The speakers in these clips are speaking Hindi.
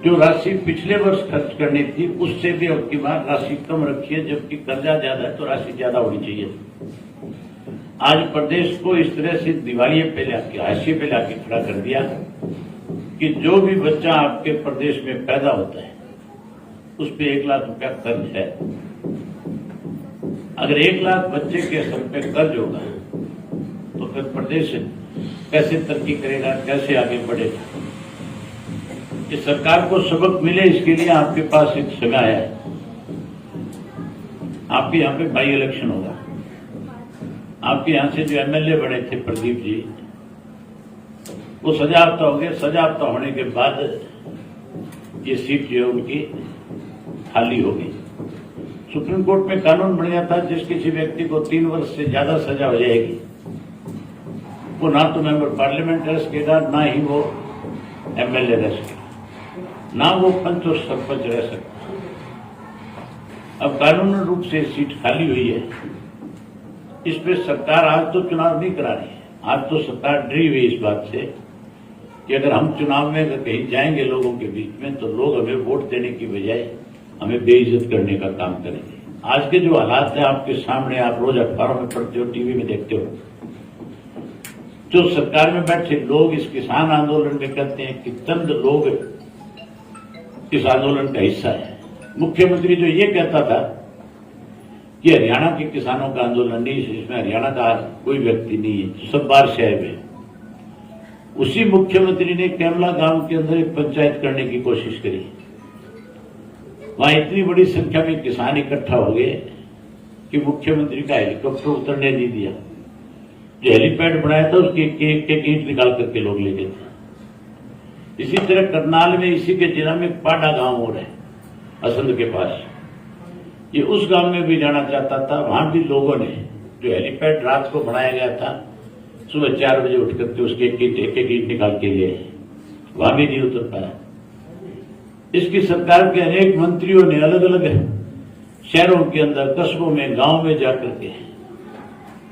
जो राशि पिछले वर्ष खर्च करनी थी उससे भी अब की बार राशि कम रखी है, जबकि कर्जा ज्यादा है तो राशि ज्यादा होनी चाहिए। आज प्रदेश को इस तरह से दिवालिये पे लाके, हाशिए पे लाके खड़ा कर दिया कि जो भी बच्चा आपके प्रदेश में पैदा होता है उस पे 1 लाख रुपया कर्ज है। अगर 1 लाख बच्चे के सर पे कर्ज होगा तो फिर प्रदेश कैसे तरक्की करेगा, कैसे आगे बढ़ेगा? कि सरकार को सबक मिले, इसके लिए आपके पास एक समय आया है। आपके यहाँ पे बाई इलेक्शन होगा। आपके यहाँ से जो एमएलए बने थे प्रदीप जी, वो सजायाफ्ता हो गए। सजायाफ्ता होने के बाद ये सीट जो है उनकी खाली हो गई। सुप्रीम कोर्ट में कानून बन गया था जिस किसी व्यक्ति को 3 वर्ष से ज्यादा सजा हो जाएगी वो ना तो मेंबर पार्लियामेंट रह सकेगा, ना ही वो एमएलए रह सकेगा, ना वो पंच और सरपंच रह सकता। अब कानूनी रूप से सीट खाली हुई है। इस पे सरकार आज तो चुनाव नहीं करा रही है। आज तो सरकार डरी हुई इस बात से कि अगर हम चुनाव में अगर कहीं जाएंगे लोगों के बीच में तो लोग हमें वोट देने की बजाय हमें बेइज्जत करने का काम करेंगे। आज के जो हालात है आपके सामने, आप रोज अखबारों में पढ़ते हो, टीवी में देखते हो। जो सरकार में बैठे लोग इस किसान आंदोलन में कहते हैं कि चंद लोग इस आंदोलन का हिस्सा है। मुख्यमंत्री जो ये कहता था कि हरियाणा के किसानों का आंदोलन नहीं, इसमें हरियाणा का कोई व्यक्ति नहीं है, सब बाहर से आए हुए, उसी मुख्यमंत्री ने कैमला गांव के अंदर एक पंचायत करने की कोशिश करी। वहां इतनी बड़ी संख्या में किसान इकट्ठा हो गए कि मुख्यमंत्री का हेलीकॉप्टर उतरने नहीं दिया। जो हेलीपैड बनाया था उसके एक ईंट निकाल करके लोग ले गए थे। इसी तरह करनाल में इसी के जिला में पाडा गांव हो रहा है, असंध के पास। ये उस गांव में भी जाना चाहता था। वहां भी लोगों ने, जो हेलीपैड रात को बनाया गया था, सुबह 4 बजे उठ करके उसके एक ईंट निकाल के लिए वहां भी नहीं उतर पाया। इसकी सरकार के अनेक मंत्रियों ने अलग अलग शहरों के अंदर, कस्बों में, गांव में जाकर के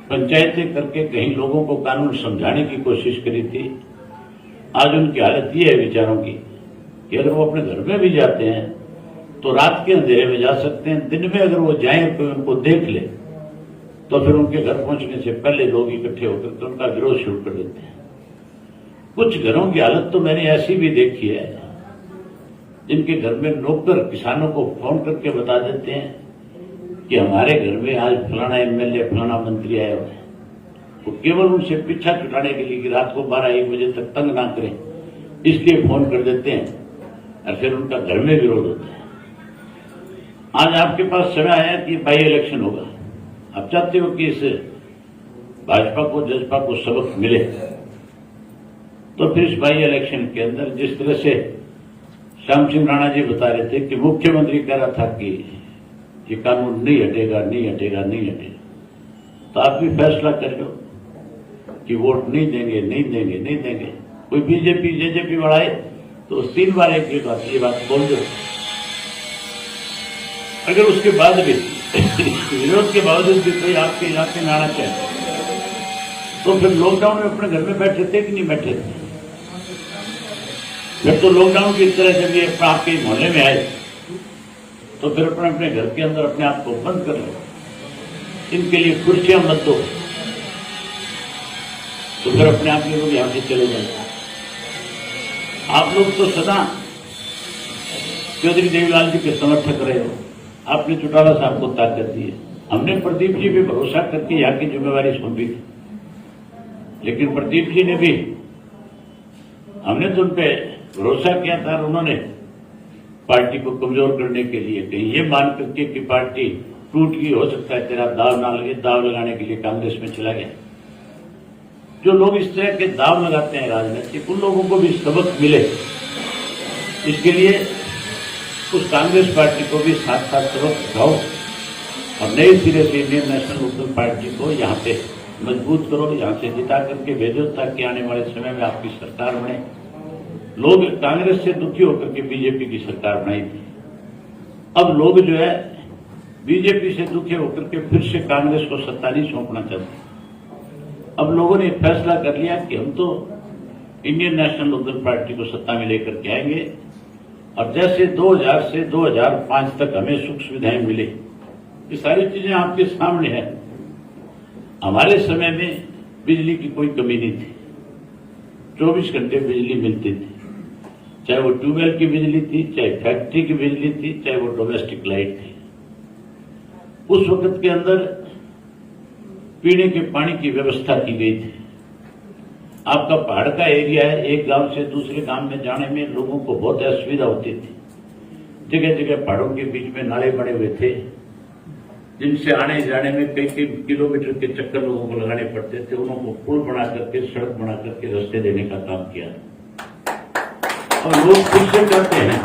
पंचायतें करके कहीं लोगों को कानून समझाने की कोशिश करी थी। आज उनकी हालत ये है बेचारों की कि अगर वो अपने घर में भी जाते हैं तो रात के अंधेरे में जा सकते हैं, दिन में अगर वो जाएं तो उनको देख ले तो फिर उनके घर पहुंचने से पहले लोग इकट्ठे होकर तो उनका विरोध शुरू कर देते हैं। कुछ घरों की हालत तो मैंने ऐसी भी देखी है जिनके घर में नौकर किसानों को फोन करके बता देते हैं कि हमारे घर में आज फलाना एमएलए, फलाना मंत्री आए हुए हैं। तो केवल उनसे पीछा छुटाने के लिए कि रात को 12-1 बजे तक तंग ना करें, इसलिए फोन कर देते हैं और फिर उनका घर में विरोध होता है। आज आपके पास समय आया कि बाई इलेक्शन होगा। आप चाहते हो कि इस भाजपा को, जसपा को सबक मिले, तो फिर इस बाई इलेक्शन के अंदर जिस तरह से श्याम सिंह राणा जी बता रहे थे कि मुख्यमंत्री कह रहा था कि ये कानून नहीं हटेगा, नहीं हटेगा, नहीं हटेगा, तो आप भी फैसला कर लो कि वोट नहीं देंगे, नहीं देंगे, नहीं देंगे। कोई बीजेपी जेजेपी बढ़ाए तो 3 बार एक ये बात बोल दो। अगर उसके बाद भी विरोध के बावजूद भी कोई आपके इलाके में आना चाहे तो फिर लॉकडाउन में अपने घर में बैठे थे कि नहीं बैठे थे? फिर तो लॉकडाउन की तरह जब ये आपके मोहल्ले में आए तो फिर अपने अपने घर के अंदर अपने आप को बंद कर लो। इनके लिए कुर्सियां मत दो तो फिर अपने आप ये लोग यहां से चले जाएंगे। आप लोग तो सदा चौधरी देवीलाल जी के समर्थक रहे हो। आपने चौटाला साहब को ताकत दी है। हमने प्रदीप जी पे भरोसा करके यहाँ की जिम्मेवारी सौंपी थी, लेकिन प्रदीप जी ने भी, हमने तो उन पे भरोसा किया था और उन्होंने पार्टी को कमजोर करने के लिए कहीं ये मान करके कि पार्टी टूट गई, हो सकता है तेरा दाव ना लगे, दाव लगाने के लिए कांग्रेस में चला गया। जो लोग इस तरह के दाव लगाते हैं राजनीतिक, उन लोगों को भी सबक मिले, इसके लिए उस कांग्रेस पार्टी को भी साथ साथ सबक सिखाओ और नए सिरे से इंडियन नेशनल लोकदल पार्टी को यहाँ पे मजबूत करो, यहाँ से जिता करके भेजो ताकि आने वाले समय में आपकी सरकार बने। लोग कांग्रेस से दुखी होकर के बीजेपी की सरकार बनाई थी। अब लोग जो है बीजेपी से दुखी होकर के फिर से कांग्रेस को सत्ता नहीं सौंपना चाहते। अब लोगों ने फैसला कर लिया कि हम तो इंडियन नेशनल लोकदल पार्टी को सत्ता में लेकर के आएंगे और जैसे 2000 से 2005 तक हमें सुख सुविधाएं मिले, ये सारी चीजें आपके सामने है। हमारे समय में बिजली की कोई कमी नहीं थी, 24 घंटे बिजली मिलती थी, चाहे वो ट्यूबवेल की बिजली थी, चाहे फैक्ट्री की बिजली थी, चाहे वो डोमेस्टिक लाइट थी। उस वक्त के अंदर पीने के पानी की व्यवस्था की गई थी। आपका पहाड़ का एरिया है, एक गांव से दूसरे गांव में जाने में लोगों को बहुत असुविधा होती थी। जगह जगह पहाड़ों के बीच में नाले बने हुए थे, जिनसे आने जाने में कई कई किलोमीटर के चक्कर लोगों को लगाने पड़ते थे। उन्होंने पुल बना करके, सड़क बना करके रास्ते देने का काम किया। और लोग खुद से कहते हैं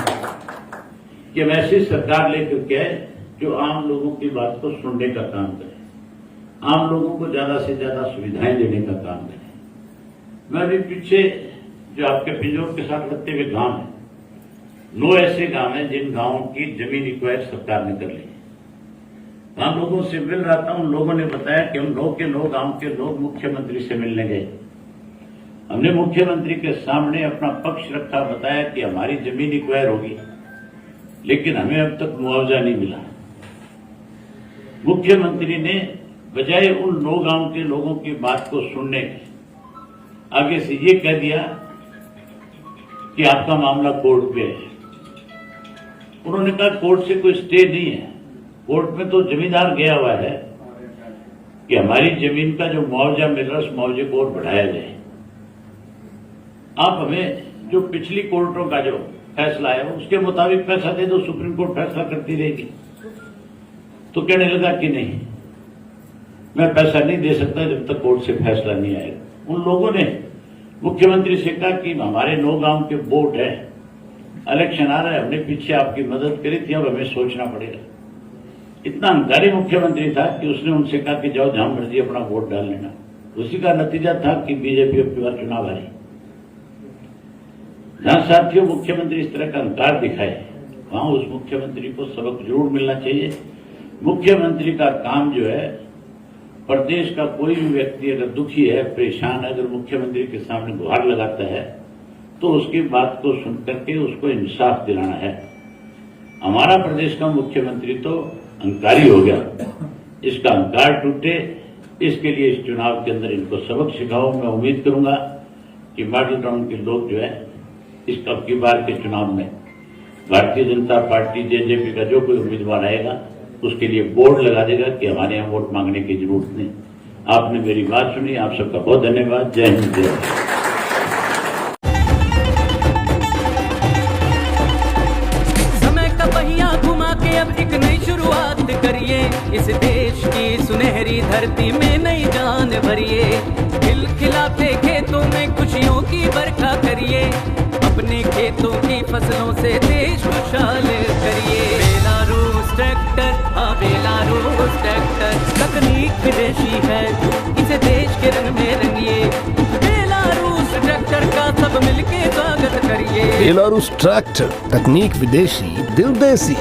कि हम ऐसी सरकार लेकर के आए जो आम लोगों की बात को सुनने का काम करे, आम लोगों को ज्यादा से ज्यादा सुविधाएं देने का काम करे। मैं अभी पीछे जो आपके पिंजौर के साथ लगते हुए गांव है, 9 ऐसे गांव हैं जिन गांवों की जमीन एक्वायर सरकार ने कर ली। वहां लोगों से मिल रहा था, उन लोगों ने बताया कि हम 9 के 9 गांव के लोग मुख्यमंत्री से मिलने गए। हमने मुख्यमंत्री के सामने अपना पक्ष रखा, बताया कि हमारी जमीन एक्वायर होगी, लेकिन हमें अब तक मुआवजा नहीं मिला। मुख्यमंत्री ने बजाय उन 9 गांव के लोगों की बात को सुनने के आगे से ये कह दिया कि आपका मामला कोर्ट पे है। उन्होंने कहा कोर्ट से कोई स्टे नहीं है, कोर्ट में तो जमींदार गया हुआ है कि हमारी जमीन का जो मुआवजा मिल रहा है उस मुआवजे को और बढ़ाया जाए। आप हमें जो पिछली कोर्टों का जो फैसला है उसके मुताबिक पैसा दे दो, सुप्रीम कोर्ट फैसला करती रहेगी। तो कहने लगा कि नहीं, मैं पैसा नहीं दे सकता जब तक कोर्ट से फैसला नहीं आएगा। उन लोगों ने मुख्यमंत्री से कहा कि हमारे 9 गांव के वोट है, इलेक्शन आ रहा है, हमने पीछे आपकी मदद करी थी, अब हमें सोचना पड़ेगा। इतना अहंकारी मुख्यमंत्री था कि उसने उनसे कहा कि जाओ जहां मर्जी अपना वोट डाल लेना। उसी का नतीजा था कि बीजेपी अब की बार चुनाव हारी। जहां साथियों मुख्यमंत्री इस तरह का अहंकार दिखाए, वहां उस मुख्यमंत्री को सबक जरूर मिलना चाहिए। मुख्यमंत्री का काम जो है, प्रदेश का कोई भी व्यक्ति अगर दुखी है, परेशान है, अगर मुख्यमंत्री के सामने गुहार लगाता है तो उसकी बात को सुन करके उसको इंसाफ दिलाना है। हमारा प्रदेश का मुख्यमंत्री तो अहंकारी हो गया, इसका अहंकार टूटे, इसके लिए इस चुनाव के अंदर इनको सबक सिखाओ। मैं उम्मीद करूंगा कि मॉडल टाउन के लोग जो है इस अब की बार के चुनाव में भारतीय जनता पार्टी जेजेपी का जो कोई उम्मीदवार आएगा उसके लिए बोर्ड लगा देगा कि हमारे यहां वोट मांगने की जरूरत नहीं। आपने मेरी बात सुनी, आप सबका बहुत धन्यवाद। जय हिंद, जय भारत। समय का पहिया घुमा के अब एक नई शुरुआत करिए, इस देश की सुनहरी धरती में नई जान भरिए। खिलखिलाते खेतों में खुशियों की बरखा करिए, अपने खेतों की फसलों से देश खुशहाल करिए। बेलारूस ट्रैक्टर, हाँ बेलारूस ट्रैक्टर, तकनीक विदेशी है, इसे देश के रंग में रंगिए। बेलारूस ट्रैक्टर का सब मिलके स्वागत करिए। बेलारूस ट्रैक्टर, तकनीक विदेशी, दिल देसी।